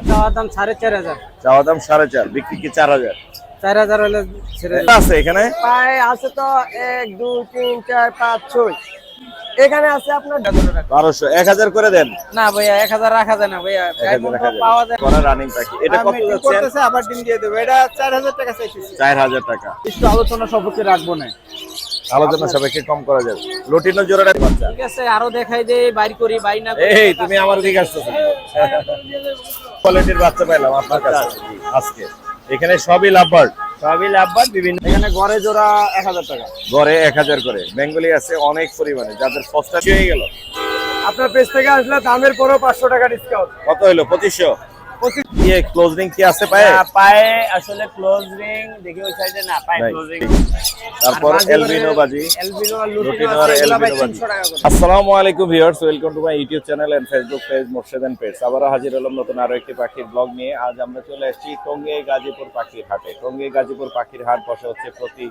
চাওয়া দাম 4,500। চাওয়া দাম 4,500, বিক্রি কি 4,000? 4,000 হলে ছেড়ে এটা আছে এখানে পায় আছে তো 1 2 3 4 5 6 এখানে আছে আপনার 1200, 1000 করে দেন। না ভাইয়া 1000 রাখা যায় না ভাইয়া, 1000 পাওয়া যায় করা রানিং পাখি। এটা কত যাচ্ছে? করতেছে আবার ডিম দিয়ে দেব। এটা 4000 টাকা চাইছি। 4000 টাকা। একটু আলোচনা সাপেক্ষে রাখবো না। আলোচনা সাপেক্ষে কম করা যাবে। লটিনো জোড়াটা বাচ্চা। ঠিক আছে, আরো দেখাই দেই, বাইর করি, বাই না করি। এই তুমি আমার দিকে আসতেছো। কোয়ালিটির বাচ্চা পাইলাম আপনার কাছে আজকে। এখানে সবই লাভবার্ড। সবই লাভবান বিভিন্ন। এখানে গড়ে জোড়া 1000 টাকা। গড়ে 1000 করে। বেঙ্গলি আছে অনেক পরিমাণে, যাদের সস্তা হয়ে গেল। আপনার পেজ থেকে আসলে দামের পরেও 500 টাকা ডিসকাউন্ট। কত হলো? 2500। কি ক্লোজিং কি আছে পায়ে? পায়ে আসলে ক্লোজ রিং দেখি ওই সাইডে না, পায়ে নাই। Close ring. তারপর albino budgie, albino lutino lutino আর এগুলা ভাই এলবিনো বাজি। 300 টাকা করে। আসসালামু আলাইকুম viewers, welcome to my YouTube channel and Facebook page Morshed and pets. আবারো হাজির হলাম নতুন আরো একটি পাখির ব্লগ নিয়ে। আজ আমরা চলে এসেছি টঙ্গী গাজীপুর পাখির হাটে। টঙ্গী গাজীপুর পাখির হাট বসে হচ্ছে প্রতি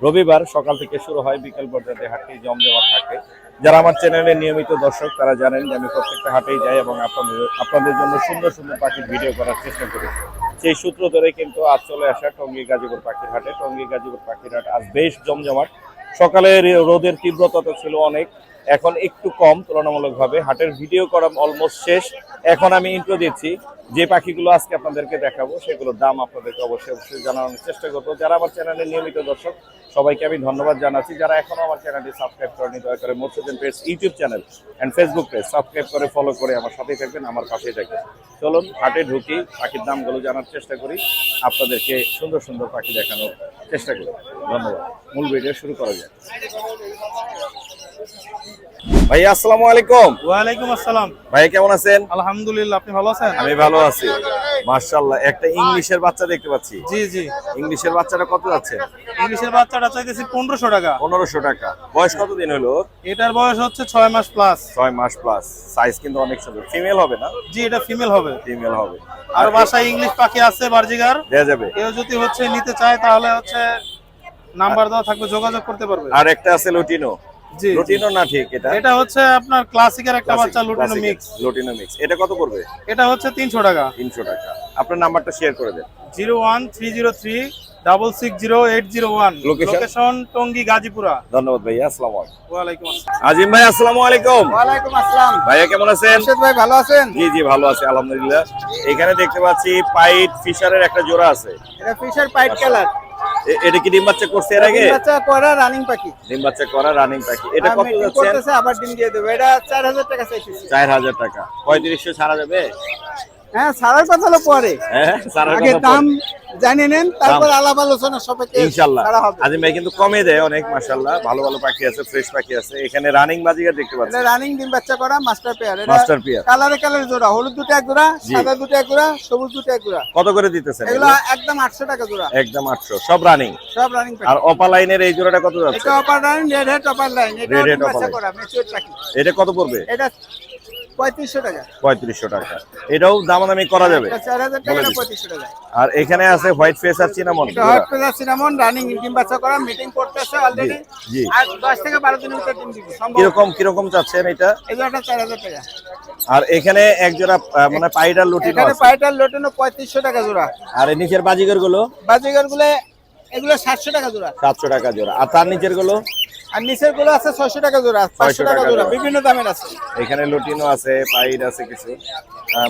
রবিবার, সকাল থেকে শুরু হয়, বিকেল পর্যন্ত হাটটি জমজমাট থাকে। যারা আমার চ্যানেলের নিয়মিত দর্শক তারা জানেন যে আমি প্রত্যেকটা হাটেই যাই এবং আপনাদের জন্য সুন্দর সুন্দর পাখির ভিডিও করার চেষ্টা করি। সেই সূত্র ধরে কিন্তু আজ চলে আসা টঙ্গী গাজীপুর পাখির হাটে। টঙ্গী গাজীপুর পাখির হাট আজ বেশ জমজমাট। সকালে রোদের তীব্রতা তো ছিল অনেক, এখন একটু কম তুলনামূলকভাবে। হাটের ভিডিও করা অলমোস্ট শেষ। এখন আমি ইন্ট্রো দিচ্ছি। যে পাখিগুলো আজকে আপনাদেরকে দেখাবো সেগুলোর দাম আপনাদেরকে অবশ্যই জানানোর চেষ্টা করবো। যারা আমার চ্যানেলের নিয়মিত দর্শক সবাইকে আমি ধন্যবাদ জানাচ্ছি। যারা এখনো আমার চ্যানেলটি সাবস্ক্রাইব করেনি দয়া করে Morshed and pets YouTube channel and Facebook page subscribe করে ফলো করে আমার সাথেই থাকবেন, আমার পাশেই থাকবেন। চলুন হাটে ঢুকি, পাখির দামগুলো জানার চেষ্টা করি, আপনাদেরকে সুন্দর সুন্দর পাখি দেখানোর চেষ্টা করি। ধন্যবাদ। মূল ভিডিও শুরু করা যাক। ভাই আসসালামু আলাইকুম। ওয়ালাইকুম আসসালাম। ভাই কেমন আছেন? আলহামদুলিল্লাহ, আপনি ভালো আছেন? আমি ভালো আছি মাশাআল্লাহ। একটা ইংলিশের বাচ্চা দেখতে পাচ্ছি। জি জি। ইংলিশের বাচ্চাটা কত যাচ্ছে? ইংলিশের বাচ্চাটা চাইতেছি 1500 টাকা। 1500 টাকা। বয়স কতদিন হলো? এটার বয়স হচ্ছে 6 মাস প্লাস। 6 মাস প্লাস। সাইজ কিন্তু অনেক সুন্দর। ফিমেল হবে না? জি, এটা ফিমেল হবে। ফিমেল হবে। আর বাসায় ইংলিশ পাখি আছে বার্জিগার, দেয়া যাবে। কেউ যদি হচ্ছে নিতে চায় তাহলে হচ্ছে নাম্বার দেওয়া থাকবে, যোগাযোগ করতে পারবে। আর একটা আছে লুটিনো। জি, লুটিনো না ঠিক এটা? এটা হচ্ছে আপনার ক্লাসিকের একটা বাচ্চা, লুটিনো মিক্স। Lutino mix. এটা কত পড়বে? এটা হচ্ছে 300 টাকা। 300 টাকা। আপনার নাম্বারটা শেয়ার করে দেন। 01303 লোকেশন টঙ্গী গাজীপুরা। ধন্যবাদ ভাইয়া, আসসালামু আলাইকুম। ওয়ালাইকুম আসসালাম। আজিম ভাই আসসালামু আলাইকুম। ওয়ালাইকুম আসসালাম। ভাইয়া কেমন আছেন? মুর্শেদ ভাই ভালো আছেন? জি জি ভালো আছি আলহামদুলিল্লাহ। এখানে দেখতে পাচ্ছি পাইট ফিশারের একটা জোড়া আছে। এটা ফিশার পাইট কালার। এটা কি ডিম বাচ্চা করছে এর আগে? বাচ্চা করা রানিং পাখি। ডিম বাচ্চা করা রানিং পাখি। এটা কত যাচ্ছে? করতেছে আবার ডিম দিয়ে দেব। এটা 4000 টাকা চাইছি। 4000 টাকা। 3500 ছাড়া যাবে? হ্যাঁ, ছাড়ার কথা হলো পরে। হ্যাঁ ছাড়ার আগে কথা দাম জানিয়ে নেন, তারপর আলাপ আলোচনা সাপেক্ষে ইনশাআল্লাহ। ছাড়া হবে। আজিম ভাই কিন্তু কমে দেয় অনেক মাশাআল্লাহ। ভালো ভালো পাখি আছে, ফ্রেশ পাখি আছে। এখানে রানিং বাজিগার দেখতে পাচ্ছি। এটা রানিং ডিম বাচ্চা করা মাস্টার পেয়ার। এটা মাস্টার পেয়ার। কালারে কালারে জোড়া, হলুদ দুটো এক জোড়া, জি। সাদা দুটো এক জোড়া, সবুজ দুটো এক জোড়া। কত করে দিতেছেন এগুলো একদম 800 টাকা জোড়া। একদম 800 সব রানিং। সব রানিং পাখি। আর অপালাইনের এই জোড়াটা কত যাচ্ছে? এটা upper line, red head upper line. এটা রেড হেড ডিম বাচ্চা অপার করা ম্যাচিউর পাখি। এটা কত পড়বে? এটা 3500 টাকা। 3500 টাকা। এটাও দামাদামি করা যাবে। এটা 4000 টাকা, বলে এটা দিন। 3500 টাকা। আর এখানে আছে হোয়াইট ফেস আর সিনামন। এটা হট প্লাস সিনামন রানিং ডিম বাচ্চা করা, মিটিং করতেছে অলরেডি। জি। আর 10 থেকে 12 দিনের ভিতর ডিম দিবে সম্ভব। কিরকম চাচ্ছেন এটা? এই জোড়াটা 4000 টাকা। আর এখানে এক জোড়া মানে পাইডার লুটিনো এখানে আছে। পাইটার লটনো 3500 টাকা জোড়া। আর এই নিচের বাজিগার গুলো বাজিগার গুলো এগুলো 700 টাকা জোড়া। 700 টাকা জোড়া। আর তার নিচের গুলো আর নিচের গুলো আছে 600 টাকা জোড়া, 500 টাকা জোড়া, বিভিন্ন দামের আছে। এখানে লুটিনো আছে, পাইড আছে কিছু।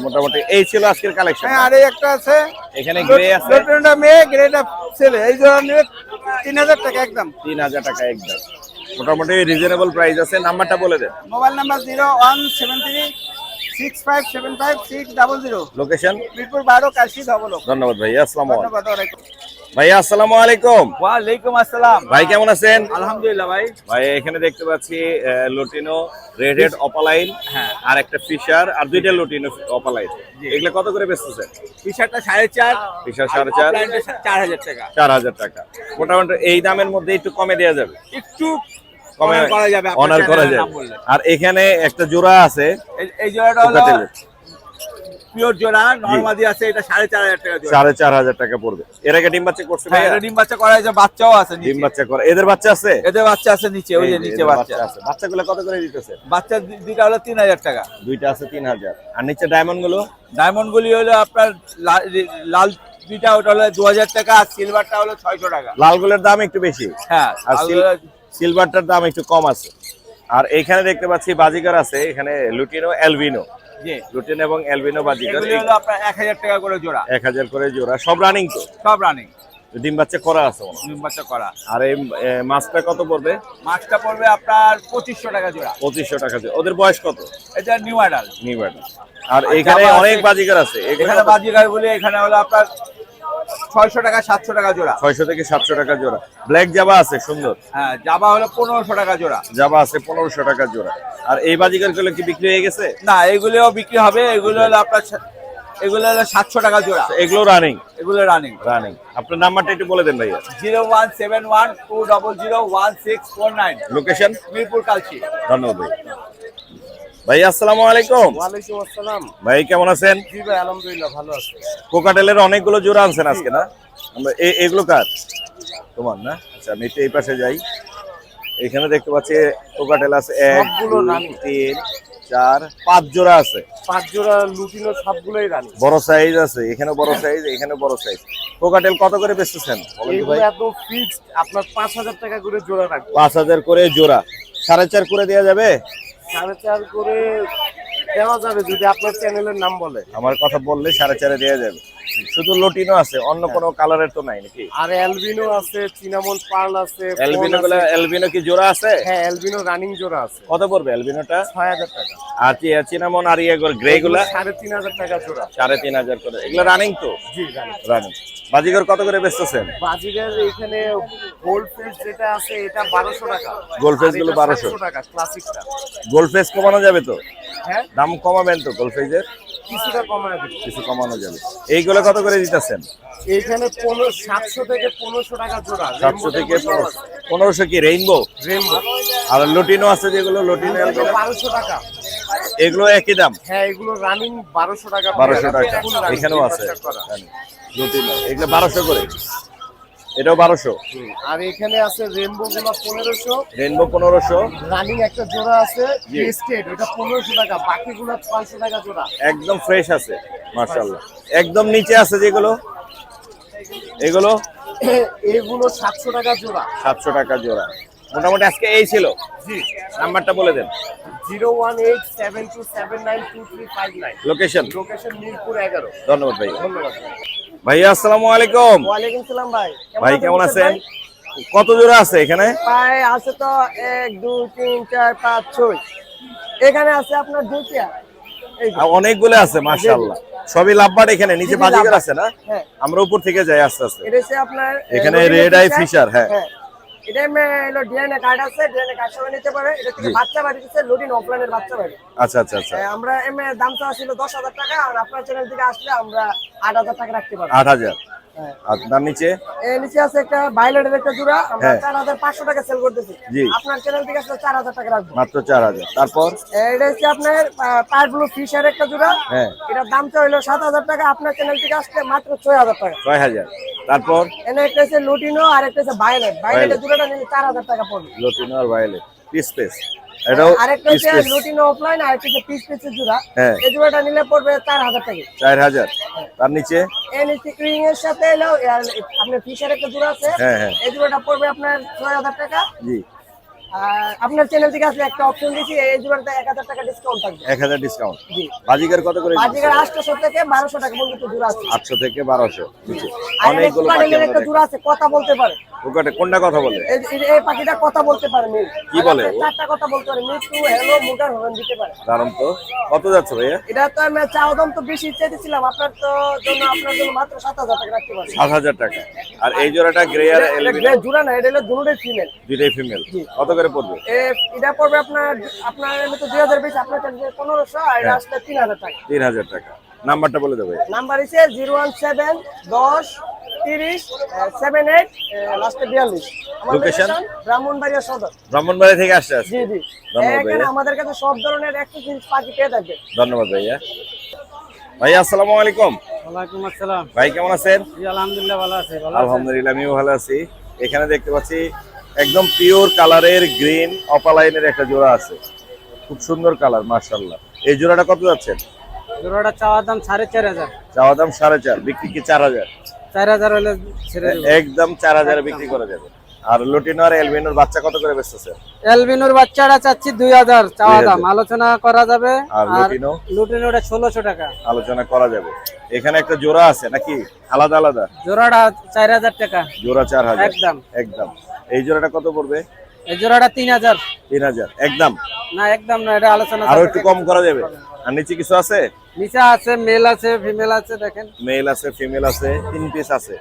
মোটামুটি এই ছিল আজকের কালেকশন। হ্যাঁ, আর এই একটা আছে। এখানে গ্রে আছে। লটনটা মেয়ে, গ্রেটা ছেলে। এই জোড়া নিয়ে 3000 টাকা একদম। 3000 টাকা একদম। মোটামুটি রিজনেবল প্রাইস আছে। নাম্বারটা বলে দেন। Mobile number 01736575600। লোকেশন মিরপুর 12 কাশি ধবলো। ধন্যবাদ ভাইয়া, আসসালামু আলাইকুম। ধন্যবাদ। ওয়ালাইকুম ভাইয়া আসসালামু আলাইকুম। ওয়ালাইকুম আসসালাম। ভাই কেমন আছেন? আলহামদুলিল্লাহ ভাই। ভাই এখানে দেখতে পাচ্ছি লুটিনো রেড হেড অপালাইন, হ্যাঁ, আর একটা ফিশার আর দুইটা লুটিনো অপালাইন। এগুলা কত করে বেচতেছেন? টি-শার্টটা 4.5, ফিশার 4.5, 4000 টাকা। 4000 টাকা। মোটামুটি এই দামের মধ্যে একটু কমে দেওয়া যাবে। একটু কমে অনার করা যাবে, অনার করা যাবে। আর এখানে একটা জোড়া আছে এই জোড়াটা হলো কোকাটেলের। পিওর জোড়া নরমাদি আছে, এটা 4,500 টাকা জোড়া। 4,500 টাকা পড়বে। এর আগে ডিম বাচ্চা করছে হ্যাঁ, ভাইয়া? এটা ডিম বাচ্চা করা হয়েছে, বাচ্চাও আছে নিচে। ডিম বাচ্চা করে, এদের বাচ্চা আছে? এদের বাচ্চা আছে নিচে, ওই যে এই নিচে এদের বাচ্চা আছে। বাচ্চাগুলো কত করে দিতেছে? বাচ্চা দুইটা হলো 3,000 টাকা। দুইটা আছে 3,000। আর নিচে ডায়মন্ড গুলো? ডায়মন্ড গুলি হলো আপনার লাল দুইটা, ওটা হলো 2,000 টাকা, আর সিলভারটা হলো 600 টাকা। লালগুলোর দাম একটু বেশি, হ্যাঁ, আর সিলভারটার দাম একটু কম আছে। আর এখানে দেখতে পাচ্ছি বাজিকার আছে, এখানে লুটিনো এলবিনো, জি, লুটিনো এবং এলবিনো বাজিকার এগুলি হলো আপনার 1,000 টাকা করে জোড়া। 1,000 করে জোড়া। সব রানিং তো? সব রানিং, ডিম বাচ্চা করা আছে মনে হয়। ডিম বাচ্চা করা। আর এই মাছটা কত পড়বে? মাছটা পড়বে আপনার 2,500 টাকা জোড়া। 2,500 টাকা জোড়া। ওদের বয়স কত? এটা নিউ অ্যাডাল্ট। নিউ ব্যাটা। আর এখানে জাবা আছে, অনেক বাজিকার আছে। এখানে বাজিগার গুলি এখানে হলো আপনার 600 টাকা 700 টাকা জোড়া। 600 থেকে 700 টাকা জোড়া। ব্ল্যাক জাবা আছে সুন্দর। হ্যাঁ, জাবা হলো 1,500 টাকা জোড়া। জাবা আছে 1,500 টাকা জোড়া। আর এই বাজিকার গুলো কি বিক্রি হয়ে গেছে? না, এগুলোও বিক্রি হবে। এগুলো হলো আপনার এগুলো হলো 700 টাকা জোড়া। এগুলো রানিং? এগুলো রানিং। রানিং। আপনার নাম্বারটা একটু বলে দেন ভাইয়া। 01712001649। লোকেশন? মিরপুর কালচি। ধন্যবাদ ভাই। ভাই আসসালামু আলাইকুম। ওয়ালাইকুম আসসালাম। ভাই কেমন আছেন? জি ভাই, আলহামদুলিল্লাহ ভালো আছি। কোকাটেলের অনেকগুলো জোড়া আনছেন আজকে না? আমরা এগুলো কার? তোমার না? আচ্ছা, আমি একটু এই পাশে যাই। এখানে দেখতে পাচ্ছি কোকাটেল আছে 1 সবগুলো 2 রানিং। 3 4 5 জোড়া আছে। 5 জোড়া লুটিনো সবগুলোই রানিং। বড় সাইজ আছে, এখানে বড় সাইজ, এখানে বড় সাইজ। কোকাটেল কত করে বেচতেছেন বলেন তো এইগুলো ভাই? একদম ফিক্সড আপনার 5,000 টাকা করে জোড়া রাখবো। 5,000 করে জোড়া। 4.5 করে দেওয়া যাবে? 4.5 করে দেওয়া যাবে যদি আপনার চ্যানেলের নাম বলে। আমার কথা বললে 4.5 দেওয়া যাবে। শুধু লটিনো আছে, অন্য কোনো কালারের তো নাই নাকি? আর এলবিনো আছে, চিনামন পার্ল আছে, এলবিনো ফোন গুলো, আছে। এলবিনো কি জোড়া আছে? হ্যাঁ, এলবিনো রানিং জোড়া আছে। কত পড়বে এলবিনোটা? 6,000 টাকা। আর চিনামন আর গ্রে গুলা 3,500 টাকা জোড়া। 3,500 করে। এগুলো রানিং তো? জি রানিং। রানিং। বাজিগর কত করে বেচতেছেন? বাজিগার এখানে গোল্ড ফেস যেটা আছে এটা 1,200 টাকা। গোল্ড ফেস গুলো আর এটা 1,200 700 টাকা ক্লাসিকটা। গোল্ড ফেস কমানো যাবে তো? হ্যাঁ, দাম কমাবেন তো গোল্ড ফেসের? কিছুটা কমায় দিচ্ছি। কিছু কমানো যাবে। এইগুলো কত করে দিতেছেন? এখানে 700 থেকে 1,500 টাকা জোড়া। 700 থেকে 1,500 কি রেইনবো? রেমবো আর লটিনো আছে যেগুলো, লটিনো 1,200 টাকা। এগুলো একই দাম? হ্যাঁ, এগুলো রানিং 1,200 টাকা। 1,200 টাকা। ফুল running, এখানেও আছে ডিম বাচ্চা করা। লটিনো, এগুলো 1,200 করে। এটাও 1,200। আর এখানে আছে রেমবো গুলো 1,500। রেইনবো 1,500। রানিং একটা জোড়া আছে জি। টেস্টেড, ওটা 1,500 টাকা। বাকিগুলো 500 টাকা জোড়া। একদম ফ্রেশ আছে মাশাআল্লাহ। একদম নিচে আছে যেগুলো, এগুলো এগুলো 700 টাকা জোড়া। 700 টাকা জোড়া। মোটামুটি আজকে এই ছিল। জি। নাম্বারটা বলে দেন। 01872792359। লোকেশন? লোকেশন মিরপুর 11। ধন্যবাদ ভাই। ধন্যবাদ। ভাইয়া আসসালামু আলাইকুম। ওয়ালাইকুম সালাম ভাই। ভাই কেমন আছেন? কত জোড়া আছে এখানে? ভাই আছে তো 1 2 3 4 5 6। এখানে আছে আপনার দুইটা। এই যে। অনেকগুলো আছে মাশাআল্লাহ। সবই লাভবাট। এখানে নিচে জি, বাজিগার লাভবার্ড। আছে না? হ্যাঁ। আমরা উপর থেকে যাই আস্তে আস্তে। এটা হচ্ছে আপনার এখানে লটিনো red eye fisher, হ্যাঁ। এটা হলো ডিএনএ কার্ড আছে, ডিএনএ কার্ড সবাই নিতে পারে। এটা থেকে জি। বাচ্চা বাড়ি দিচ্ছে, লটিন অফলাইনের বাচ্চা বাড়ি। আচ্ছা আচ্ছা আচ্ছা। আমরা দাম চাওয়া ছিল 10,000 টাকা, আর আপনার চ্যানেল থেকে আসলে আমরা 8,000 টাকা রাখতে পারবো। 8,000। হ্যাঁ। আর তার নিচে? এর নিচে আছে একটা ভায়োলেটের একটা জোড়া, আমরা হ্যাঁ। 4,500 টাকা সেল করতেছি। জি। আপনার চ্যানেল থেকে আসলে 4,000 টাকা রাখবো। মাত্র 4,000। তারপর? এটা হচ্ছে আপনার পার ব্লু ফিশার একটা জোড়া। হ্যাঁ। এটার দাম চাওয়া হলো 7,000 টাকা, আপনার চ্যানেল থেকে আসলে মাত্র 6,000 টাকা। 6,000। তারপর? এনে একটা হচ্ছে লুটিনো আর একটা হচ্ছে ভায়োলেট। ভায়োলেটের ভায়োলেট। জোড়াটা নিলে 4,000 টাকা পড়বে। লটিনো আর ভায়োলেট পিস পিস। এটাও আরেকটা পিস হচ্ছে পিস। লুটিনো অফলাইন আর একটা হচ্ছে পিস পিসের জোড়া। হ্যাঁ। এই জোড়াটা নিলে পড়বে 4,000 টাকা। 4,000। তার নিচে? এর নিচে রিং এর সাথে এলো আপনার ফিশার একটা জোড়া আছে। হ্যাঁ হ্যাঁ। এই জোড়াটা পড়বে আপনার 6,000 টাকা। জি। আর আপনার চ্যানেল থেকে আসলে একটা অপশন দিয়েছি, এই জোড়াটা 1,000 টাকা ডিসকাউন্ট থাকবে। 1,000 ডিসকাউন্ট। জি। বাজিগার কত করে? বাজিকার 800 থেকে 1,200 টাকা পর্যন্ত জোড়া আছে। 800 থেকে 1,200 নিচে। আর অনেকগুলো পাখি একটা আমরা জোড়া আছে, কথা বলতে পারে। ওখানে কোনটা কথা বলে? এই পাখিটা কথা বলতে পারে। কি বলে ও? 4টা কথা বলতে পারে। মিটু, হ্যালো, মুগার হরন দিতে পারে। দারুণ তো। কত যাচ্ছে ভাইয়া? এটা তো আমি চাওয়া দাম তো বেশি চাইতেছিলাম, আপনার জন্য মাত্র 7,000 টাকা রাখতে পারি। 7,000 টাকা। আর এই জোড়াটা গ্রে আর এলবিনো জোড়া না, এটা হলো দুটোই ফিমেল। দুইটাই ফিমেল। কত করে পড়বে? এটা পড়বে আপনার এমনি 2,020, আপনার চাইলে 1,500, আর এটা আসলে 3,000 টাকা। 3,000 টাকা। নাম্বারটা বলে দেবে। নাম্বার হচ্ছে 017 10 30 78 লাস্টে 42। আমাদের Location? লোকেশন ব্রাহ্মণবাড়িয়া সদর। ব্রাহ্মণবাড়ি থেকে আসছে আজকে। জি জি। ধন্যবাদ এখানে ভাইয়া। আমাদের কাছে সব ধরনের অ্যাক্সেসরিজ পাখি পেয়ে থাকবে। ধন্যবাদ ভাইয়া। ভাই আসসালামু আলাইকুম। ওয়ালাইকুম আসসালাম। ভাই কেমন আছেন? জি আলহামদুলিল্লাহ ভালো আছি। আলহামদুলিল্লাহ আমিও ভালো আছি। এখানে দেখতে পাচ্ছি একদম পিওর কালারের গ্রিন অপালাইনের একটা জোড়া আছে, খুব সুন্দর কালার মাশাআল্লাহ। এই জোড়াটা কত যাচ্ছেন? জোড়াটা চাওয়ার দাম 4.5 চাওয়া দাম 4.5, বিক্রি কি 4,000? 4,000 হলে ছেড়ে দেব। একদম 4,000 বিক্রি করা যাবে। আর লুটিনো আর এলবিনোর বাচ্চা কত করে বেচতেছেন? এলবিনোর বাচ্চাটা চাচ্ছি 2,000 চাওয়া দাম, 2,000 আলোচনা করা যাবে। আর লুটিনো? লুটিনোটা 1600 টাকা। আলোচনা করা যাবে। এখানে একটা জোড়া আছে নাকি আলাদা আলাদা? জোড়াটা 4,000 টাকা জোড়া 4,000 একদম। একদম। এই জোড়াটা কত পড়বে? এই জোড়াটা 3,000। 3,000 একদম। না একদম না, এটা আলোচনা আরো একটু কম করা যাবে। আর নিচে কিছু আছে? নিচে আছে মেল আছে ফিমেল আছে, দেখেন মেল আছে ফিমেল আছে, 3 পিস আছে।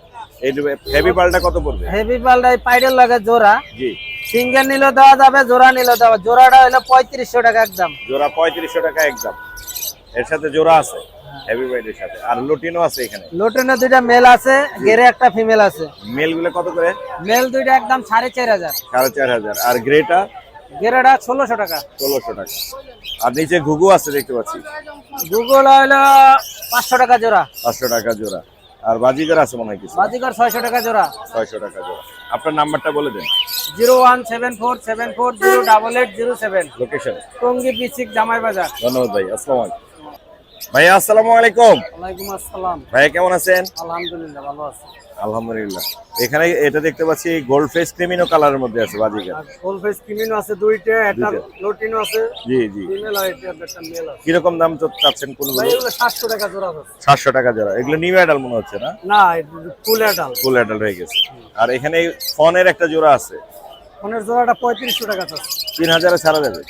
এই হেভি পালটা কত পড়বে? হেভি পাল্টাই পাইডের লাগে জোড়া, জি সিঙ্গেল নিলেও দেওয়া যাবে, জোড়া নিলেও দেওয়া। জোড়াটা হলো 3500 টাকা একদম। জোড়া 3500 টাকা একদম। এর সাথে জোড়া আছে হেভি পাইডের সাথে। আর লুটিনো আছে এখানে? লুটিনো দুইটা মেল আছে, গেরে একটা ফিমেল আছে। মেল গুলো কত করে? মেল দুইটা একদম 4,500। 4,500। আর গ্রেটা? গেরেটা 1600 টাকা। 1600 টাকা। আর নিচে ঘুঘু আছে দেখতে পাচ্ছি, গুগল হলো 500 টাকা জোড়া। 500 টাকা জোড়া। আর বাজিগার আছে মনে হয় কিছু? বাজিকর 600 টাকা জোড়া। 600 টাকা জোড়া। আপনার নাম্বারটা বলে দেন। 01747408807। লোকেশন? টঙ্গী বিচিক জামাই বাজার। ধন্যবাদ ভাই। আসসালামু আলাইকুম। ভাইয়া আসসালামু আলাইকুম। ওয়ালাইকুম আসসালাম। ভাইয়া কেমন আছেন? আলহামদুলিল্লাহ ভালো আছি। আলহামদুলিল্লাহ। এখানে এটা দেখতে পাচ্ছি গোল্ড ফেস ক্রিমিনো কালারের মধ্যে আছে বাজিগার। আর ফুল ফেস ক্রিমিনো আছে দুইটা, একটা দুইটা। লুটিনো আছে জি জি। ফিমেল আর একটা মেল আছে। কিরকম দাম চাচ্ছেন কোনগুলো? ভাই এগুলো 700 টাকা জোড়া আছে। 700 টাকা জোড়া। এগুলো নিউ অ্যাডাল মনে হচ্ছে না? না ফুল অ্যাডাল। ফুল অ্যাডাল হয়ে গেছে। আর এখানে ফনের একটা জোড়া আছে, ফোনের জোড়াটা 3500 টাকা আছে। 3,000 ছাড়া যাবে?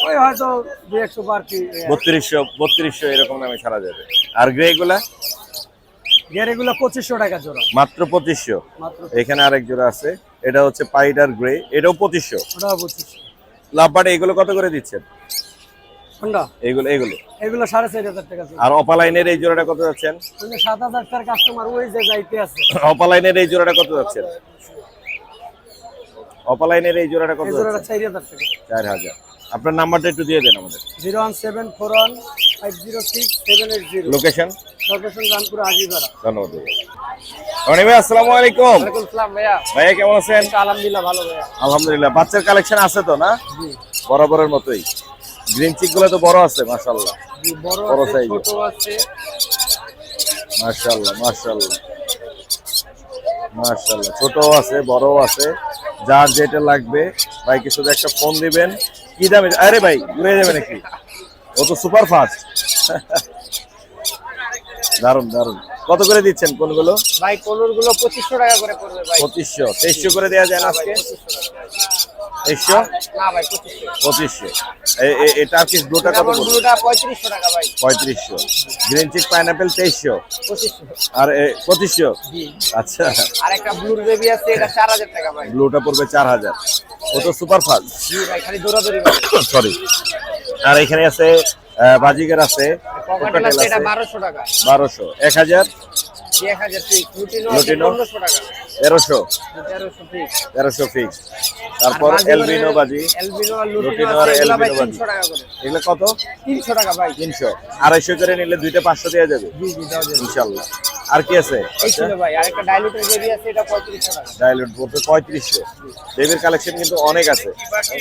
ওই হয়তো 200 বার কি। 3200 এরকম দামে ছাড়া যাবে। আর গ্রে গুলা? গের এগুলো 2500 টাকা জোড়া মাত্র 2500। মাত্র। এখানে আরেক জোড়া আছে, এটা হচ্ছে পাইডার গ্রে, এটাও 2500। ওটাও 2500। লাভবার্ড এগুলো কত করে দিচ্ছেন? কোনটা? এগুলো এগুলো 4,500 টাকা জোড়া। আর অপালাইনের এই জোড়াটা কত যাচ্ছেন? 7,000 টাকার কাস্টমার ওই যে যাইতে আছে। অপালাইনের এই জোড়াটা কত যাচ্ছেন? অপালাইনের এই জোড়াটা কত এই জোড়াটা যাচ্ছে? 4,000 টাকা। 4,000। আপনার নাম্বারটা একটু দিয়ে দেন আমাদের। 01741506780। লোকেশন? লোকেশন রামপুর আজিপাড়া। ধন্যবাদ ভাইয়া। রনি ভাই আসসালামু আলাইকুম। ওয়ালাইকুম আসসালাম ভাইয়া। ভাইয়া কেমন আছেন? আলহামদুলিল্লাহ ভালো ভাইয়া। আলহামদুলিল্লাহ। বাচ্চার কালেকশন আছে তো না? জি বরাবরের মতোই। গ্রিন চিক গুলো তো বড় আছে মাশাআল্লাহ। জি, বড় বড় আছে size। ছোট আছে। মাশাআল্লাহ মাশাআল্লাহ মাশাআল্লাহ। ছোটও আছে বড়ও আছে, যার যেটা লাগবে ভাইকে শুধু একটা ফোন দিবেন। কি দামে? আরে ভাই ঘুরে যাবে নাকি? ও তো সুপার ফাস্ট। দারুন দারুন। কত করে দিচ্ছেন কোনগুলো? ভাই কলর গুলো 2500 টাকা করে পড়বে ভাই। 2500। 2300 করে দেওয়া যায় না আজকে? 2300? না ভাই 2500। 2500। এই টার্কিশ ব্লুটা কত পড়বে? ব্লুটা 3500 টাকা ভাই। 3500। Green cheek pineapple 2300। 2500। আর 2500? জি। আচ্ছা। আর একটা ব্লুর বেবি আছে, এটা 4000 টাকা ভাই। ব্লুটা পড়বে 4000। ও তো সুপার ফাস্ট। জি ভাই খালি দৌড়াদৌড়ি ভাই। সরি। আর এখানে আছে বাজিগার আছে, পকেটেল আছে, এটা 1200 টাকা। 1200। 1000? জি 1000 ফিক্স। লুটিনো আছে লুটিনো? 1500 টাকা। 1300? 1300 ফিক্স। 1300 ফিক্স। তারপর এলবিনো বাজি, এলবিনো আর লুটিনো লুটিনো আর আছে, এগুলো ভাই এলবিনো বাজি। 300 টাকা করে। এগুলো কত? 300 টাকা ভাই। 300। 250 করে নিলে দুইটা 500 দেওয়া যাবে জি জি দাও দেন। ইনশাআল্লাহ। আর কি আছে? এই ছিল ভাই। আরেকটা ডাইলুটের বেবি আছে, এটা 3500 টাকা। ডায়লট পড়বে 3500। বেবির কালেকশন কিন্তু অনেক আছে,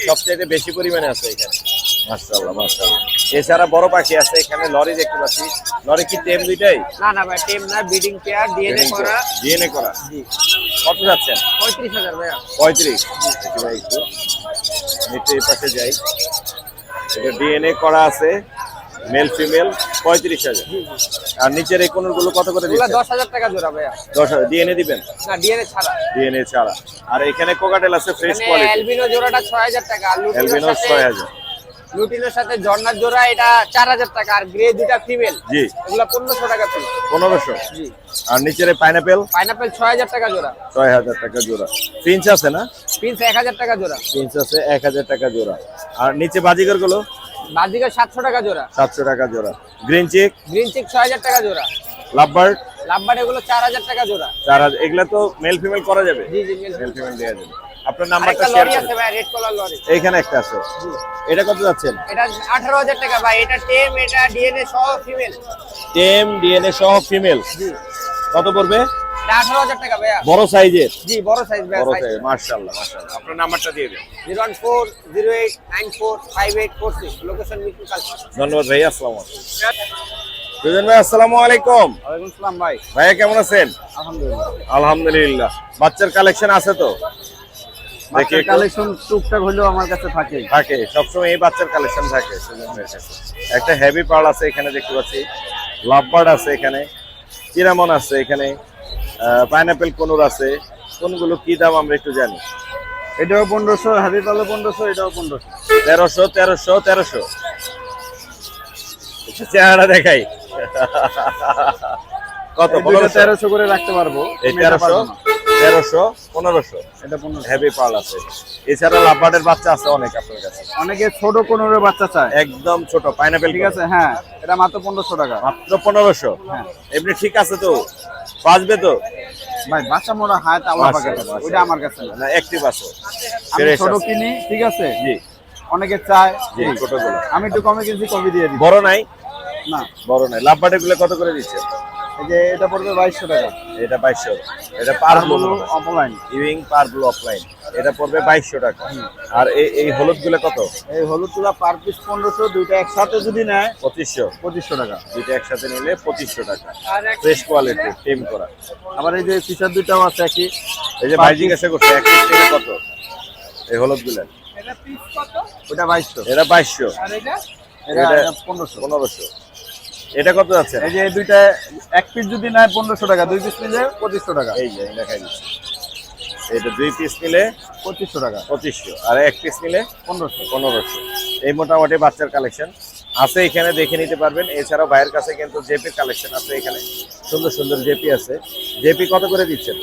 সবচেয়ে বেশি পরিমাণে আছে এখানে। মাশাআল্লাহ মাশাআল্লাহ। এছাড়া বড় পাখি আছে এখানে, লরি দেখতে পাচ্ছি। লরি কি টেম দুইটাই? না না ভাই টেম না, ব্রিডিং পেয়ার, ডিএনএ করা। ডিএনএ করা। জি কত যাচ্ছেন? 35000 ভাইয়া। 35। দেখি ভাই একটু নিচে এই পাশে যাই। এটা ডিএনএ করা আছে, মেল ফিমেল 35,000। আর নিচের এই কোনগুলো কত করে এগুলো দিচ্ছেন? 10000 টাকা জোড়া ভাইয়া। 10,000। ডিএনএ দিবেন? না ডিএনএ ছাড়া। ডিএনএ ছাড়া। আর এখানে কোকাটেল আছে ফ্রেশ এখানে কোয়ালিটি। এলবিনো জোড়াটা 6000 টাকা, আর এলবিনো 6000। লুটিনোর সাথে ঝর্ণার জোড়া এটা 4000 টাকা, আর গ্রে দুটা ফিমেল জি। এগুলো 1500 টাকা পিস। 1500। জি। আর নিচের পাইনাপেল? পাইনাপেল 6000 টাকা জোড়া। 6000 টাকা জোড়া। প্রিন্স আছে না? পিস 1000 টাকা জোড়া। প্রিন্স আছে 1000 টাকা জোড়া। আর নিচে বাজিগর গুলো? বাজিকা 700 টাকা জোড়া। 700 টাকা জোড়া। Green cheek? গ্রিন চিক 6000 টাকা জোড়া। লাভবার্ড? লাভবার্ড এগুলো 4000 টাকা জোড়া। 4000। এগুলা তো মেল ফিমেল করা যাবে? জি জি মিল। মেল ফিমেল দেওয়া যাবে। আপনার নাম্বারটা একটা শেয়ার লরি করুন। আছে ভাই, রেড কালার লরি। এইখানে একটা আছে, এটা কত যাচ্ছেন? এটা 18,000 টাকা ভাই। এটা টেম, এটা ডিএনএ সহ ফিমেল। টেম ডিএনএ সহ ফিমেল, জি, কত পড়বে? এটা 18,000 টাকা ভাইয়া। বড় সাইজের? জি, বড় সাইজ ভাইয়া। বড় সাইজ, মাশাআল্লাহ মাশাআল্লাহ। আপনার নাম্বারটা দিয়ে দেন। 01408945846, লোকেশন মিরপুর কালচি। ধন্যবাদ ভাই, আসসালামু আলাইকুম। সুজন ভাই আসসালামু আলাইকুম। ওয়ালাইকুম আসসালাম ভাই। ভাইয়া কেমন আছেন? আলহামদুলিল্লাহ। আলহামদুলিল্লাহ। বাচ্চার কালেকশন আছে তো? দেখি একটু। কালেকশন টুকটাক হলেও আমার কাছে থাকে। থাকে সবসময় এই বাচ্চার কালেকশন থাকে সুজন ভাইয়ের কাছে। একটা হেভি পার্ল আছে এখানে দেখতে পাচ্ছি, লাভবার্ড আছে এখানে, চিরামন আছে এখানে, পাইনাপেল কোনুর আছে। কোনগুলো কি দাম আমরা একটু জানি। এটাও 1500, হাবি পালো 1500, এটাও 1500। 1300 চেহারা দেখাই কত? 1300 করে রাখতে পারবো। এই 1300, 1500 এটা 1500। হেভি পার্ল আছে। এছাড়া লাভবার্ডের বাচ্চা আছে অনেক আপনার কাছে, অনেকে ছোট কোনোর বাচ্চা চায়। একদম ছোট পাইনাপেল। ঠিক আছে, হ্যাঁ, এটা মাত্র 1500 টাকা। মাত্র 1500? হ্যাঁ এমনি ঠিক আছে তো, বাঁচবে তো? ভাই, বাচ্চা মোড়া হাত আল্লাহ পাকের কাছে, মাশাআল্লাহ, ওইটা আমার কাছে না। না অ্যাক্টিভ আছে, আমি ফ্রেশ ছোট আছে। কিনি, ঠিক আছে, জি অনেকে চায়। জি, ছোটগুলো। আমি একটু কমে কিনছি, কমে দিয়ে দিই। বড় নাই? না, বড় নাই। লাভবার্ডের গুলো কত করে দিচ্ছে? এই যে এটা পড়বে 2200 টাকা। এটা 2200। এটা পার ব্লু অফলাইন। ইভিং পার ব্লু অফলাইন, এটা পড়বে 2200 টাকা। আর এই হলুদ গুলো কত? এই হলুদ তুলা পার পিস 1500, দুইটা একসাথে যদি নেয় 2500 টাকা। দুইটা একসাথে নিলে 2500 টাকা। ফ্রেশ কোয়ালিটি, টেম করা। আবার এই যে ফিচার দুইটাও আছে একই। এই যে ভাই জিজ্ঞাসা করছে এক পিস নিলে কত এই হলুদ গুলো? এটা পিস কত? ওটা 2200। এটা 2200। আর এটা? এটা এটা 1500। 1500। এটা কত আছে? এই যে দুইটা এক পিস যদি নেয় 1500 টাকা, দুই পিস নিলে 2500 টাকা। এই যে দেখাই দিচ্ছি, এটা দুই পিস নিলে 2500 টাকা, 2500, আর এক পিস নিলে 1500। এই মোটামুটি বাচ্চার কালেকশন আছে এখানে, দেখে নিতে পারবেন। এছাড়াও ভাইয়ের কাছে কিন্তু জেপি কালেকশন আছে এখানে, সুন্দর সুন্দর জেপি আছে। জেপি কত করে দিচ্ছেন?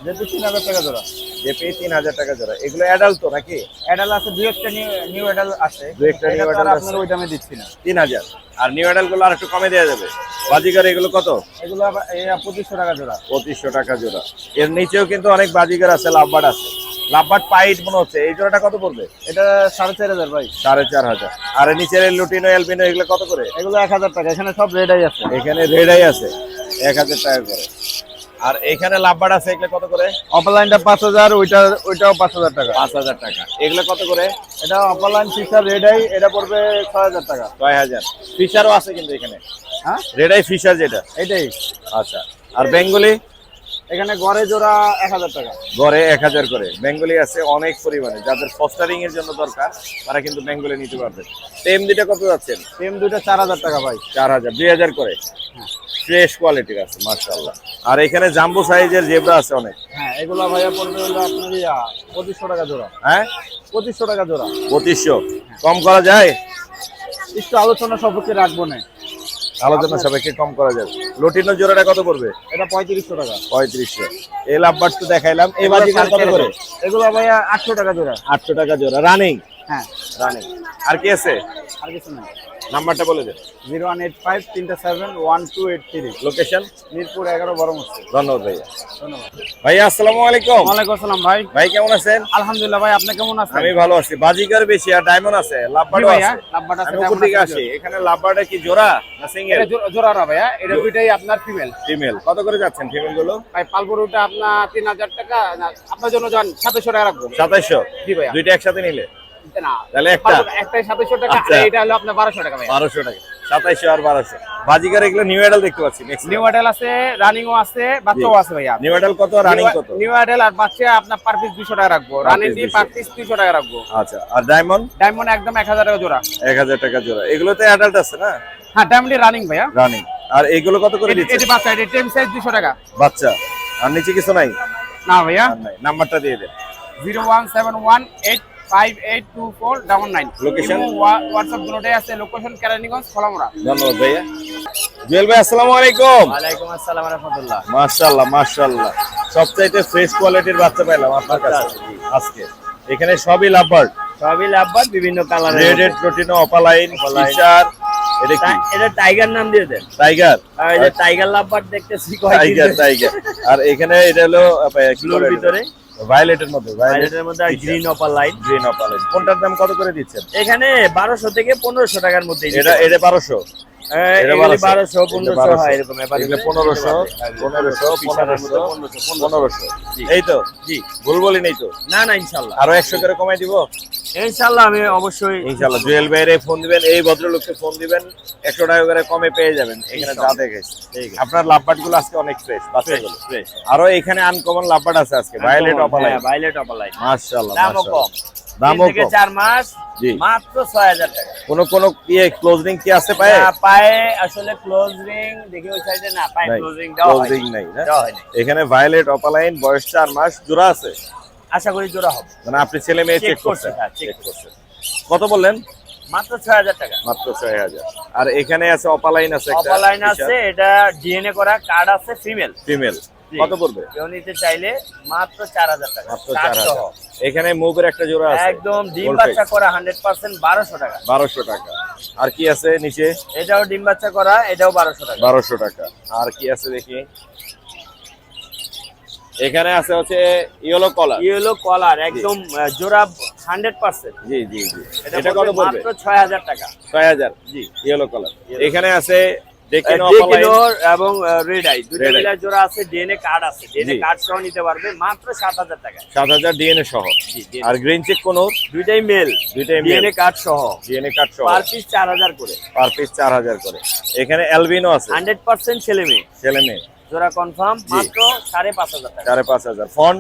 যেহেতু 3000 টাকা জোড়া। জেপি 3000 টাকা জোড়া। এগুলো অ্যাডাল্ট তো নাকি? অ্যাডাল আছে, দুই একটা নিউ অ্যাডাল আছে। দুই একটা new এটা তো আর adult আপনার আছে। ওই দামে দিচ্ছি না। 3000। আর নিউ অ্যাডাল্ট গুলো আর একটু কমে দেওয়া যাবে। বাজিগার এগুলো কত? এগুলো আবার 2500 টাকা জোড়া। 2500 টাকা জোড়া। এর নিচেও কিন্তু অনেক বাজিগার আছে, লাভবার্ড আছে। লাভবার্ড পাইট মনে হচ্ছে, এই জোড়াটা কত পড়বে? এটা 4500 ভাই। 4500। আর এর নিচের লুটিনো এলবিনো এগুলো কত করে? এগুলো 1000 টাকা। এখানে সব রেডাই আছে। এখানে রেডাই আছে 1000 টাকা করে। আর এখানে লাভবার্ড আছে, এগুলো কত করে? অফলাইনটা 5000, ওইটাও 5000 টাকা। 5000 টাকা। এগুলো কত করে? এটা অফলাইন ফিচার রেডাই, এটা পড়বে 6000 টাকা। 6000। ফিশারও আছে কিন্তু এখানে, হ্যাঁ রেডাই ফিশার যেটা। এটাই। আচ্ছা। আর বেঙ্গলি? এখানে গড়ে জোড়া 1000 টাকা। গড়ে 1000 করে। বেঙ্গলি আছে অনেক পরিমাণে, যাদের ফস্টারিং এর জন্য দরকার তারা কিন্তু বেঙ্গলি নিতে পারবে। টেম দুইটা কত যাচ্ছেন? টেম দুইটা 4000 টাকা ভাই। 4000, 2000 করে। ফ্রেশ কোয়ালিটির আছে মাশাআল্লাহ। আর এখানে জাম্বো সাইজের জেব্রা আছে অনেক। হ্যাঁ, এগুলো ভাইয়া পড়বে হলো আপনার 2500 টাকা জোড়া। হ্যাঁ 2500 টাকা জোড়া। 2500। কম করা যায়? একটু আলোচনা সবকে রাখবো না। আলোচনা সবাইকে কম করা যাবে। লটিনো জোড়াটা কত পড়বে? এটা 3500 টাকা। 3500। এই লাভবার্ড তো দেখাইলাম। এই বাজিকার কত করে? এগুলো ভাইয়া 800 টাকা জোড়া। 800 টাকা জোড়া। রানিং? হ্যাঁ, রানিং। আর কি আছে? আর কিছু না। নাম্বারটা বলে দেন। 0185371283। লোকেশন? মিরপুর 11 বড় মসজিদ। ধন্যবাদ ভাইয়া। ধন্যবাদ। ভাইয়া আসসালামু আলাইকুম। ওয়ালাইকুম আসসালাম ভাই। ভাই কেমন আছেন? আলহামদুলিল্লাহ ভাই, আপনি কেমন আছেন? আমি ভালো আছি। বাজিকার বেশি আর ডায়মন্ড আছে, লাভবার্ড জি ভাইয়া, আছে। লাভবার্ড আছে, আমি উপর ডায়মন্ড দিকে আছে। আসি। এখানে লাভবার্ডে কি জোড়া না সিঙ্গেল? এটা জোড়া না ভাইয়া, এটা দুইটাই আপনার ফিমেল। ফিমেল। কত করে যাচ্ছেন ফিমেল গুলো? ভাই পালপুরুটা আপনার 3000 টাকা, আপনার জন্য যান 2700 টাকা রাখবো। 2700। জি ভাইয়া। দুইটা একসাথে নিলে না, তাহলে একটা? একটাই 2700 টাকা, আচ্ছা। আর এটা হলো আপনার 1200 টাকা ভাইয়া। 1200 টাকা। 2700 আর 1200। বাজিকার এগুলো নিউ অ্যাডাল দেখতে পাচ্ছি। নিউ অ্যাডাল আছে, রানিংও আছে, বাচ্চাও আছে ভাইয়া। নিউ অ্যাডাল কত, রানিং কত? নিউ অ্যাডাল আর বাচ্চা আপনার পার পিস 200 টাকা রাখবো। রানিং দিয়ে পার পিস 300 টাকা রাখবো। আচ্ছা। আর ডায়মন্ড? ডায়মন্ড একদম 1000 টাকা জোড়া। 1000 টাকা জোড়া। এগুলোতে অ্যাডাল্ট আছে না? হ্যাঁ, ডায়মন্ড রানিং ভাইয়া। রানিং। আর এগুলো কত করে দিচ্ছেন? এটি বাচ্চা, এটি টেম সাইজ 200 টাকা। বাচ্চা। আর নিচে কিছু নাই? না ভাইয়া। আর নাই। নাম্বারটা দিয়ে দেন। 01718582499। Location? হোয়াটসঅ্যাপ দুটোই আছে। লোকেশন কেরানীগঞ্জ, খোলামুড়া। ধন্যবাদ ভাইয়া। জুয়েল ভাই আসসালামু আলাইকুম। ওয়ালাইকুম আসসালাম ওয়া রাহমাতুল্লাহ। মাশাআল্লাহ মাশাআল্লাহ। সবচাইতে ফ্রেশ কোয়ালিটির বাচ্চা পেলাম আপনার কাছে আজকে। এখানে সবই লাভবার্ড। সবই লাভবার্ড, বিভিন্ন কালারের। রেডেড, লটিনো, অপালাইন, ফিশার, এটা কি? এটা টাইগার নাম দিয়ে দেন। টাইগার। আর এই যে টাইগার লাভবার্ড দেখতেছি টাইগার টাইগার। আর এখানে এটা হলো ব্লুর ভিতরে ভায়োলেটের মধ্যে, ভায়োলেটের মধ্যে গ্রিন অপার লাইট। গ্রিন অপার। কোনটার দাম কত করে দিচ্ছেন? এখানে 1200 থেকে 1500 টাকার মধ্যে। এটা 1200, এটা 1200 1500 হয় এরকম। এবার 1500 এই তো? জি, ভুল বলি নেই তো? না না, ইনশাআল্লাহ আরো 100 করে কমাই দিব ইনশাআল্লাহ। আমি অবশ্যই ইনশাআল্লাহ। জুয়েল ভাইরে ফোন দিবেন, এই ভদ্রলোককে ফোন দিবেন, 100 টাকা করে কমে পেয়ে যাবেন এখানে যা দেখেছি। আপনার লাভবাট গুলো আজকে অনেক ফ্রেশ, বাচ্চাগুলো ফ্রেশ। আরো এখানে আনকমন লাভবাট আছে আজকে, ভায়োলেট অপালাইন। হ্যাঁ, ভায়োলেট অপার লাইট। মাশাআল্লাহ দামও কম, দামও 3 থেকে কম। 4 মাস, জি। মাত্র 6000 টাকা। কোন ক্লোজ রিং কি আছে পায়ে? না, পায়ে আসলে ক্লোজ রিং দেখি ওই সাইডে না, পায়ে নাই, ক্লোজ রিং দেওয়া ক্লোজ হয় রিং নাই না? দেওয়া হয় না। এখানে ভায়োলেট অপালাইন, বয়স 4 মাস, জোড়া আছে? আশা করি জোড়া হবে। মানে আপনি ছেলে মেয়ে Check চেক করছেন? করছি, হ্যাঁ, check চেক করছেন। কত বললেন? মাত্র 6000 টাকা। মাত্র 6000। আর এখানে আছে অপালাইন আছে একটা, অপার লাইন আছে, এটা ডিএনএ করা কার্ড আছে, ফিমেল। ফিমেল। জি। কত পড়বে? কেউ নিতে চাইলে মাত্র 4000 টাকা। মাত্র কার্ড 4000। সহ। এখানে মুভের একটা জোড়া আছে একদম ডিম গোল বাচ্চা face। করা 100% 1200 টাকা। 1200 টাকা। আর কি আছে নিচে? এটাও ডিম বাচ্চা করা, এটাও 1200 টাকা। 1200 টাকা। আর কি আছে দেখি? এখানে আছে হচ্ছে ইয়েলো কলার। ইয়েলো কলার একদম জোড়া 100%। জি জি জি। এটা এটা কত পড়বে? মাত্র 6000 টাকা। 6000। জি। ইয়েলো কলার। Yellow এখানে আছে ডেকিনো ডেকিনোর অপালাইন এবং রেড আই দুটো Red Eye। মিলে জোড়া আছে, ডিএনএ কার্ড আছে, ডিএনএ জি। কার্ড সহ নিতে পারবে মাত্র 7000 টাকা। 7000 ডিএনএ সহ। জি, DNA আর গ্রিন চেক কোন? দুইটাই মেল, দুইটাই male। ডিএনএ কার্ড সহ, ডিএনএ কার্ড সহ। পার পিস 4000 করে। পার পিস 4000 করে। এখানে অ্যালবিনো আছে, 100% ছেলে মেয়ে, ছেলে মেয়ে। জোড়া কনফার্ম, জি। মাত্র 5500 টাকা। 5500। ফন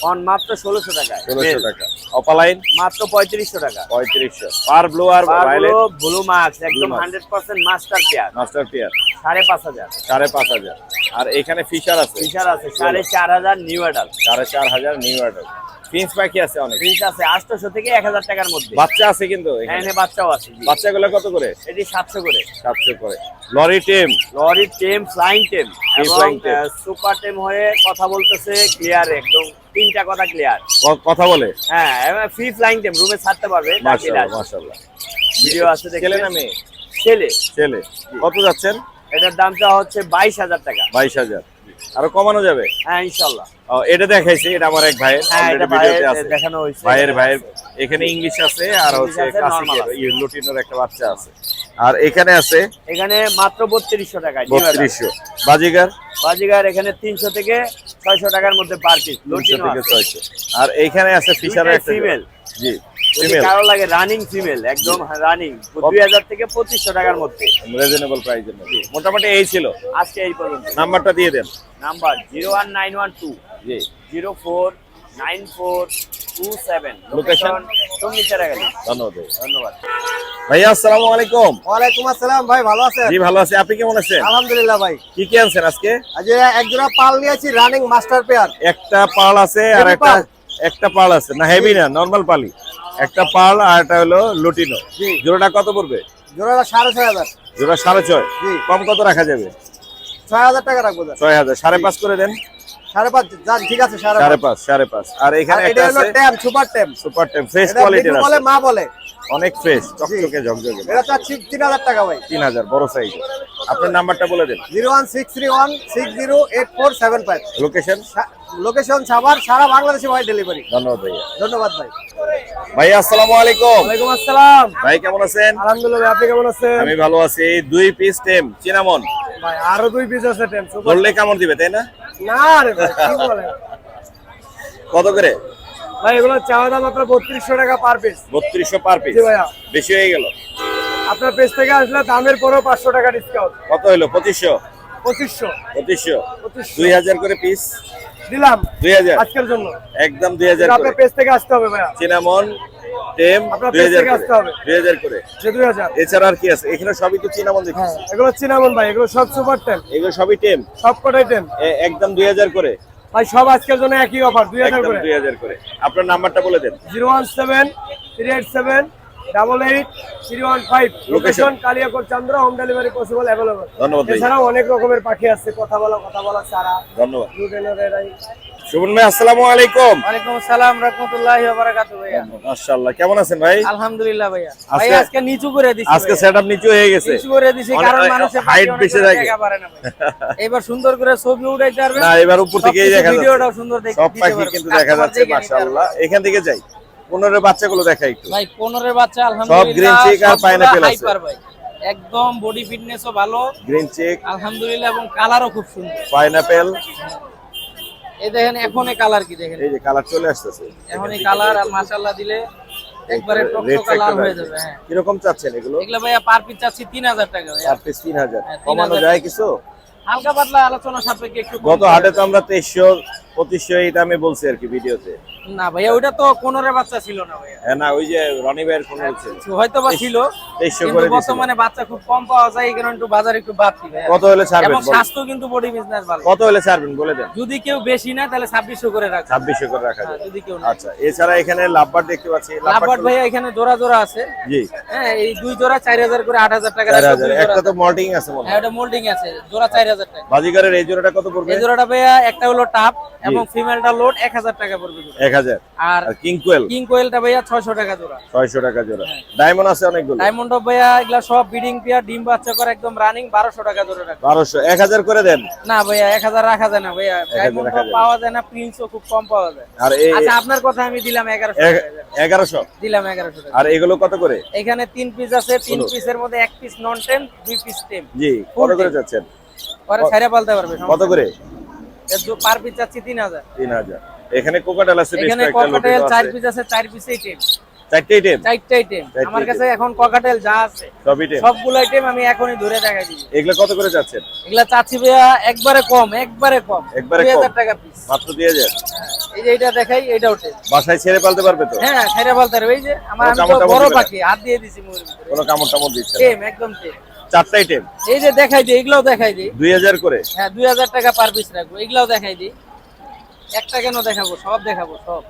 অন মাত্র 1600 টাকা। 1600 টাকা। অপালাইন মাত্র 3500 টাকা। 3500। পার ব্লু আর ভায়োলেট ব্লু মার্কস একদম Blue marks। 100% master pair, master pair 5500। 5500। আর এখানে ফিশার আছে ফিশার আছে 4500 new adult. 4500 new order. Finches পাখি আছে অনেক, ফিশ আছে 800 থেকে 1000 টাকার মধ্যে। বাচ্চা আছে কিন্তু হ্যাঁ, এখানে। এনে বাচ্চাও আছে। জি। বাচ্চাগুলো কত করে? এটি 700 করে। 700 করে। লরি টেম লরি টেম, ফ্লাইং টেম এবং flying tail। সুপার টেম হয়ে কথা বলতেছে ক্লিয়ার, একদম 3টা কথা ক্লিয়ার। কথা বলে? হ্যাঁ, এবং ফ্রি ফ্লাইং টেম রুমে ছাড়তে পারবে। মাশাআল্লাহ মাশাআল্লাহ। ভিডিও আছে দেখলে। ছেলে না মেয়ে? ছেলে। ছেলে। কত যাচ্ছেন? এটার দামটা হচ্ছে 22000 টাকা। 22000। আরো কমানো যাবে? হ্যাঁ, ইনশাআল্লাহ। ও, এটা দেখাইছি, এটা আমার এক ভাইয়ের হ্যাঁ, already এটা ভিডিওতে ভাইয়ের আছে। দেখানো হয়েছে। ভাইয়ের এখানে ইংলিশ আছে আর English হচ্ছে আছে, normal আছে। ক্লাসিকের লুটিনোর একটা বাচ্চা আছে। আর এখানে আছে এখানে মাত্র 3200 টাকা। 3200। বাজিগার বাজিগার এখানে 300 থেকে 600 টাকার মধ্যে পার পিস। 300 থেকে 600। আর এইখানে আছে ফিশারের একটা ফিমেল। জি, যদি ফিমেল। কারো লাগে রানিং ফিমেল, একদম রানিং, 2000 থেকে 2500 টাকার মধ্যে। রিজনেবল প্রাইসের মধ্যে। মোটামুটি এই ছিল। আজকে এই পর্যন্ত। নাম্বারটা দিয়ে দেন। নাম্বার 01912 জি। 049427। Location? লোকেশন টঙ্গিচারাগালি। ধন্যবাদ ভাই। ধন্যবাদ। ভাইয়া আসসালামু আলাইকুম। ওয়ালাইকুম আসসালাম ভাই, ভালো আছেন? জি ভালো আছি, আপনি কেমন আছেন? আলহামদুলিল্লাহ ভাই। কি কি আনছেন আজকে? আজ এক জোড়া পাল নিয়েছি, রানিং মাস্টার পেয়ার। একটা পাল আছে আর Heavy একটা পাল। একটা পাল আছে না, হেভি না, নরমাল পালি। একটা পাল আর একটা হলো লুটিনো। জি। জোড়াটা কত পড়বে? জোড়াটা 6500। জোড়া 6.5। জি। কম কত রাখা যাবে? 6000 টাকা রাখবো স্যার। 6000। 5.5 করে দেন। 5.5 যান, ঠিক আছে 5.5। 5.5। আর এখানে এটা একটা হলো আছে টেম, সুপার টেম। সুপার টেম, ফ্রেশ এটা কোয়ালিটির বিটু বলে, আছে, মা বলে। অনেক ফ্রেশ, চকচকে ঝকঝকে। এটা চাচ্ছি 3000 টাকা ভাই। 3000, বড় সাইজ। আপনার নাম্বারটা বলে দেন। 01631608475। লোকেশন? লোকেশন সাভার, সারা বাংলাদেশে ভাই ডেলিভারি। ধন্যবাদ ভাইয়া। ধন্যবাদ ভাই। ভাইয়া আসসালামু আলাইকুম। ওয়ালাইকুম আসসালাম। ভাই কেমন আছেন? আলহামদুলিল্লাহ, আপনি কেমন আছেন? আমি ভালো আছি। 2 পিস টেম চিনামন ভাই আরো 2 পিস আছে টেম সুপার। ধরলে কেমন দিবে, তাই না? না রে ভাই, কি বলেন? কত করে? ভাই এগুলো চাওয়া দাম আপনার 3200 টাকা পার পিস। 3200 per piece? জি ভাইয়া। বেশি হয়ে গেল। আপনার পেজ থেকে আসলে দামের পরেও 500 টাকা ডিসকাউন্ট। কত হলো? 2500। 2500 2500। 2000 করে পিস দিলাম 2000। আজকের জন্য। একদম 2000 করে। আপনার পেজ থেকে আসতে হবে ভাইয়া। চিনামন টেম আপনার পেজ 2000 থেকে আসতে হবে। 2000 করে। যে 2000। এছাড়া আর কি আছে? এখানে সবই তো চিনামন দেখছি। হ্যাঁ, এগুলো চিনামন ভাই, এগুলো সব সুপার টেম, এগুলো সবই টেম, সব কটাই টেম একদম 2000 করে। ভাই। সব আজকের জন্য একই অফার, 2000 একদম করে। 2000 করে। আপনার নাম্বারটা বলে দেন। 017387315। লোকেশন কালিয়াকোট চন্দ্র, হোম ডেলিভারি পসিবল, अवेलेबल। ধন্যবাদ ভাই। এছাড়াও অনেক রকমের পাখি আছে, কথা বলা চারা, ধন্যবাদ। লুটেনোর এরাই শোভন ভাই আসসালামু আলাইকুম। ওয়ালাইকুম আসসালাম রাহমাতুল্লাহি ওয়া বারাকাতুহু ভাইয়া। মাশাআল্লাহ, কেমন আছেন ভাই? আলহামদুলিল্লাহ ভাইয়া। আজকে- ভাইয়া আজকে নিচু করে দিছি। আজকে সেটআপ নিচু হয়ে গেছে। নিচু করে দিছি কারণ মানুষের হাইট বেশি থাকে। পারে না ভাই। এবার সুন্দর করে ছবি উঠাইতে পারবেন। না, এবার উপর থেকেই দেখা যাচ্ছে। ভিডিওটাও সুন্দর দেখতে সব পাখি কিন্তু দেখা যাচ্ছে মাশাআল্লাহ। এখান থেকে যাই। 15 বাচ্চাগুলো দেখাই একটু। ভাই 15 বাচ্চা আলহামদুলিল্লাহ। সব গ্রিন চিক আর পাইনাপল আছে। হাইপার ভাই। একদম বডি ফিটনেসও ভালো গ্রিন চিক, আলহামদুলিল্লাহ এবং কালারও খুব সুন্দর। পাইনাপল। এই দেখেন এখনই কালার কি দেখেন। এই যে কালার চলে আসতেছে। এখনই কালার আর মাশাআল্লাহ দিলে একবারে টকটকা লাল হয়ে যাবে। হ্যাঁ। কিরকম চাচ্ছেন এগুলো? এগুলা ভাইয়া পার পিস চাচ্ছি 3000 টাকা ভাইয়া। 3000। হ্যাঁ, কমানো 3000 যায় কিছু? হালকা পাতলা আলোচনা সাপেক্ষে একটু কম গত করা হাটে যাবে। তো আমরা 2300 2500 এটা আমি বলছি আর কি ভিডিওতে। না ভাইয়া ওইটা তো 15 বাচ্চা ছিল না ভাইয়া। হ্যাঁ না, ওই যে রনি ভাইয়ের ফোন হচ্ছে হয়তো বা ছিল 2300 কিন্তু করে দিয়েছিল। বর্তমানে বাচ্চা খুব কম পাওয়া যায় এই কারণে একটু বাজার একটু বাড়তি ভাইয়া। কত হলে ছাড়বেন এবং বলেন? স্বাস্থ্য কিন্তু বডি বিজনেস ভালো। কত হলে ছাড়বেন বলে দেন। যদি কেউ বেশি না তাহলে 2600 করে রাখা। 2600 করে রাখা হ্যাঁ, যায়। যদি কেউ না। আচ্ছা, এছাড়া এখানে লাভবার দেখতে পাচ্ছি। লাভবার্ড ভাইয়া এখানে জোড়া জোড়া আছে। জি, হ্যাঁ এই দুই জোড়া 4000 করে 8000 টাকা রাখা। 4000। একটা তো মল্টিং আছে মনে হ্যাঁ হয়। এটা মোল্ডিং আছে জোড়া 4000 টাকা। বাজিগারের এই জোড়াটা কত পড়বে? এই জোড়াটা ভাইয়া একটা হলো টাপ এবং ফিমেলটা লোড 1000 টাকা পড়বে জোড়া। 1000। আর আর কিং কোয়েল কিং কোয়েলটা ভাইয়া 600 টাকা জোড়া। 600 টাকা জোড়া। ডায়মন্ড আছে অনেকগুলো। ডায়মন্ড অফ ভাইয়া এগুলা সব ব্রিডিং পেয়ার ডিম বাচ্চা করে একদম রানিং 1200 টাকা জোড়া রাখা। 1200। 1000 করে দেন। না ভাইয়া 1000 রাখা যায় না ভাইয়া। ডায়মন্ড রাখা যায় না। পাওয়া যায় না, প্রিন্সও খুব কম পাওয়া যায়। আর এই আচ্ছা আপনার কথা আমি দিলাম 1100 টাকা। 1100। দিলাম 1100 টাকা। আর এগুলো কত করে? এখানে 3 পিস আছে, 3 পিসের মধ্যে 1 পিস নন টেম, 2 পিস টেম। জি, কত করে যাচ্ছেন? পরে ছাইরা পালতে পারবে। কত করে? পার পিস চাচ্ছি 3000। 3000। এখানে কোকাটেল আছে বেশ এখানে কয়েকটা ককাটেল লোটেল 4 আছে। পিস আছে, 4 পিসেই টেম। 4টা আইটেম। 4টা টেম। আমার কাছে এখন ককাটেল যা আছে সবই টেম। সবগুলো আইটেম আমি এখনই ধরে দেখাই দিই। এগুলো কত করে যাচ্ছেন? এগুলা চাচ্ছি ভাইয়া একবারে কম, একবারে কম। একবারে কম? 2000 টাকা পিস। মাত্র 2000। এই যে এটা দেখাই, এটাও টেম। বাসায় ছেড়ে পালতে পারবে তো? হ্যাঁ ছাইরা পালতে পারবে। এই যে আমার কোনো আমি তো কামড়-টামড় বড় দিবে না? পাখি হাত দিয়ে দিছি মুখের ভিতরে। কোনো কামড় টামড় দিচ্ছে না? টেম একদম টেম। 4টা আইটেম। এই যে দেখাই দিই, এগুলাও দেখাই দিই। 2000 করে। হ্যাঁ 2000 টাকা পার পিস রাখবো। এগুলাও দেখাই দিই। একটা কেন দেখাবো, সব দেখাবো সব।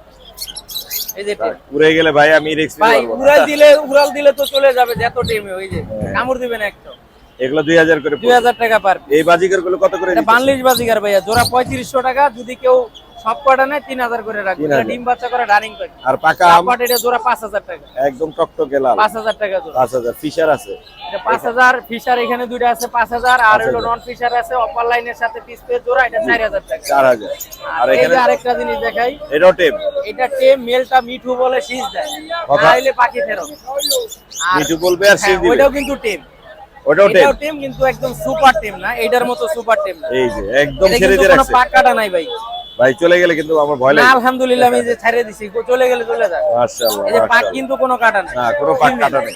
এই যে টেম। উড়ে গেলে ভাই আমি রিস্ক নিতে ভাই পারবো না। উড়াল দিলে তো চলে যাবে যত টেমে। ওই যে কামড় দিবে না একটা। এগুলো 2000 করে পড়বে। 2000 টাকা পার পিস। এই বাজিকার গুলো কত করে এটা দিচ্ছেন? বাংলিশ বাজিগার ভাইয়া জোড়া 3500 টাকা। যদি কেউ সব কটা নেয় 3000 করে রাখবে। 3000 এটা ডিম বাচ্চা করে রানিং পাখি। আর পাকা আম কাপাট এটা জোড়া 5000 টাকা। একদম টকটকে লাল। 5000 টাকা জোড়া। 5000। ফিশার আছে। এটা 5000। ফিশার এখানে দুইটা আছে 5000। আর হলো নন ফিশার আছে অপার লাইনের সাথে পিস পেয়ে জোড়া, এটা 4000 টাকা। 4000। আর আর এই এখানে যে আরেকটা জিনিস দেখাই, এটাও টেপ। এটা টেম। মেলটা মিঠু বলে শীষ দেয়, কথা? নাইলে পাখি ফেরত। আর মিঠু বলবে আর শীষ হ্যাঁ, দিবে। ওইটাও কিন্তু টেম। ওটাও টেপ। এটাও টেম কিন্তু একদম সুপার টেম না, এটার মতো সুপার টেম না। এই যে একদম এটা ছেড়ে কিন্তু দিয়ে কোনো রাখছে। পাক কাটা নাই ভাই। ভাই চলে গেলে কিন্তু আমার ভয় না লাগে। আলহামদুলিল্লাহ আমি যে ছাড়িয়ে দিছি, চলে গেলে চলে যায়। মাশাআল্লাহ। এই যে পাক মাশাআল্লাহ। কিন্তু কোনো কাটা নাই। না, কোনো পাক কাটা নেই।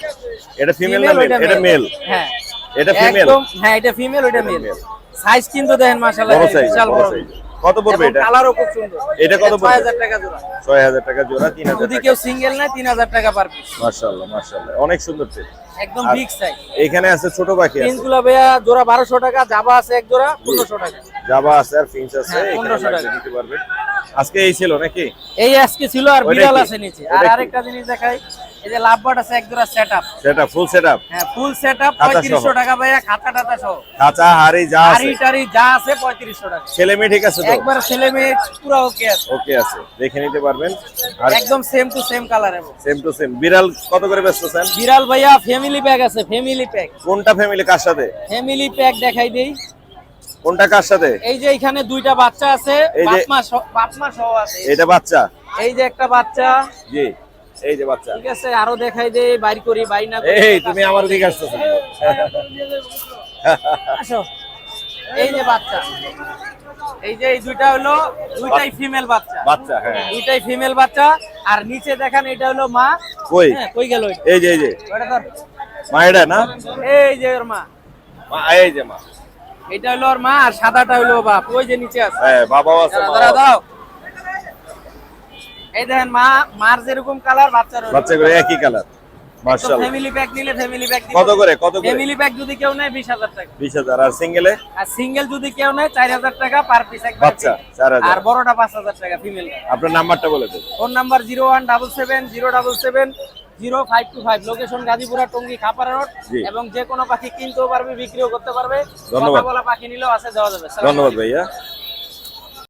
এটা ফিমেল না Female, মেল? ওইটা এটা male। মেল। হ্যাঁ এটা ফিমেল। একদম। হ্যাঁ এটা ফিমেল, ওইটা মেল। male। সাইজ কিন্তু দেখেন মাশাআল্লাহ বড় সাইজ, বিশাল বড় বড়। সাইজ। কত পড়বে এটা? কালারও খুব সুন্দর। এটা কত পড়বে? 6000 টাকা জোড়া। 6000 টাকা জোড়া, 3000 যদি টাকা। কেউ সিঙ্গেল নেয় 3000 টাকা পার পিস। মাশাআল্লাহ মাশাআল্লাহ, অনেক সুন্দর টেপ। একদম আর বিগ সাইজ। এখানে আছে ছোট পাখি আছে। পিনগুলো ভাইয়া জোড়া 1200 টাকা, জাবা আছে এক জোড়া 1500 টাকা। জাবা আছে আর ফিঞ্চ আছে। হ্যাঁ, এখানে 1500 লাগলে টাকা। নিতে পারবেন। আজকে এই ছিল নাকি? এই আজকে ছিল আর ওইটা বিড়াল কি? আছে নিচে। ওইটা আর কি? আরেকটা জিনিস দেখাই, এই যে লাভবার্ড আছে এক জোড়া সেটআপ। সেটা ফুল সেটআপ। হ্যাঁ ফুল সেটআপ খাতা 3500 সহ। টাকা ভাইয়া, খাতা টাতা সহ। কাঁচা হাড়ি যা আছে। হাড়ি টাড়ি যা আছে 3500 টাকা। ছেলে মেয়ে ঠিক আছে তো? একবার ছেলে মেয়ে পুরো ওকে আছে। ওকে আছে, দেখে নিতে পারবেন। আর একদম সেম টু সেম কালার। এবং সেম টু সেম। বিড়াল কত করে বেচতেছেন? বিড়াল ভাইয়া ফ্যামিলি প্যাক আছে, ফ্যামিলি প্যাক। কোনটা ফ্যামিলি কার সাথে? ফ্যামিলি প্যাক দেখাই দেই। কোনটা কার সাথে? এই যে এখানে দুইটা বাচ্চা আছে, এই যে- বাপ মা সহ আছে। এটা বাচ্চা। এই যে একটা বাচ্চা, জি, এই যে বাচ্চা। ঠিক আছে। আরো দেখাই দেই, বাইর করি বাই না করি। এই তুমি আমার দিকে আসতেছো। আসো। এই যে বাচ্চা, এই যে এই দুইটা হলো দুইটাই ফিমেল বাচ্চা। বাচ্চা, হ্যাঁ। দুইটাই ফিমেল বাচ্চা। আর নিচে দেখেন এটা হলো মা। কই? হ্যাঁ কই গেল ওইটা? এই যে এই যে ওটা ধর। মা, এটা না? এই যে ওর মা। মা, এই যে মা। এটা হলো ওর মা আর সাদাটা হলো ওর বাপ। ওই যে নিচে আছে। হ্যাঁ, বাবাও আছে, দাঁড়া, মাও দাঁড়া, আছে। দাও। এই দেখেন মার যেরকম কালার বাচ্চার বাচ্চা করে একই কালার। মাশাআল্লাহ। ফ্যামিলি প্যাক নিলে ফ্যামিলি প্যাক কত করে? কত করে? ফ্যামিলি প্যাক যদি কেউ নেয় 20000 টাকা। 20000। আর সিঙ্গেলে? আর সিঙ্গেল যদি কেউ নেয় 4000 টাকা পার পিস একবার। বাচ্চা 4000। আর বড়টা 5000 টাকা ফিমেল। আপনার নাম্বারটা বলে দেন। Phone number 01770770525। Location Gazipura Tongi Khapara road. জি। এবং যে কোনো পাখি কিনতেও পারবে, বিক্রিও করতে পারবে। ধন্যবাদ। কথা বলা পাখি নিলেও আছে, দেওয়া যাবে। ধন্যবাদ ভাইয়া।